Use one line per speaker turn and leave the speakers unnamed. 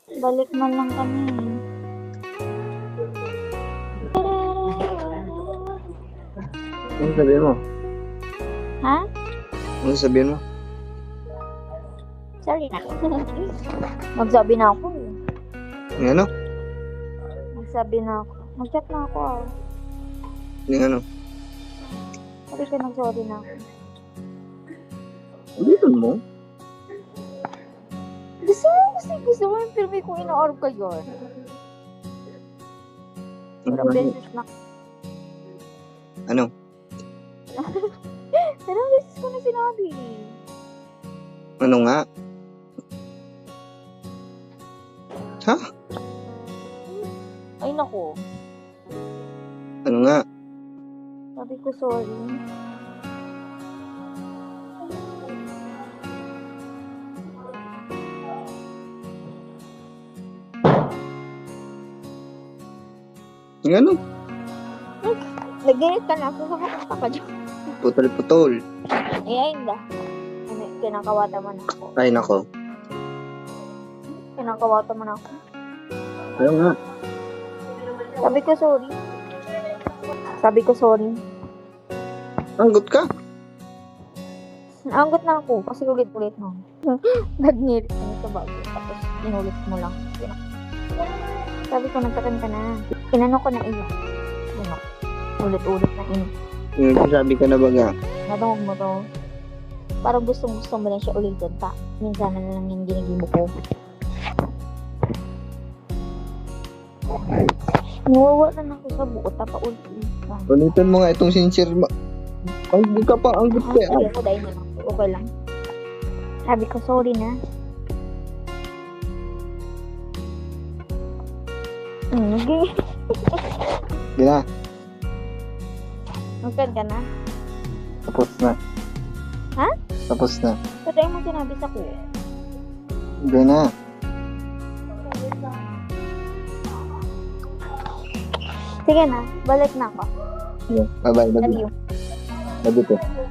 Balik man lang kami.
Ano sabihin mo?
Ha?
Ano sabihin mo?
Sorry na. Magsabi na ako eh.
Yung ano?
Magsabi na ako. Mag-chat na ako ah.
Yung ano?
Sabi ka nag-sorry na ako.
Ulitin mo?
Gusto mo yung filmi kung ina-orb ka yun. Ilang beses na.
Ano?
Ilang beses ko na sinabi.
Ano nga? Ha?
Ay nako.
Ano nga?
Sabi ko sorry.
Yung ano?
Nag-ganit ka na ako. Kakakanta ka dyan.
Putol-putol.
Eh, hindi. Ano, kinakawata mo na ako.
Ay, nako.
Kinakawata mo na ako.
Ano nga?
Sabi ko sorry. Sabi ko sorry.
Anggot ka?
Naanggot na ako kasi ulit-ulit no. Nag-ngirit ka sa bago. Tapos inulit mo lang. Sabi ko nagtakan ka na. Inano ko na iyo. Ano? Ulit-ulit na iyo.
Yung sabi ka na baga.
Nadungog mo to. Parang gusto mo na siya ulitin pa. Minsan na lang yung ginigimo ko. Nawawa na ako sa buo. Tapa ulit-ulit pa.
Ulitin mo nga itong sincere. Anggot ka pa, anggot ka.
Sabi ko dahil na lang. Okay lang. Sabi ko sorry na. Okay.
Hindi na.
Magkan ka na?
Tapos na.
Ha?
Tapos na.
Pwede mo sinabi sa kuya.
Hindi na.
Sige na, balik na ako.
Bye-bye.
Love you.
Love you.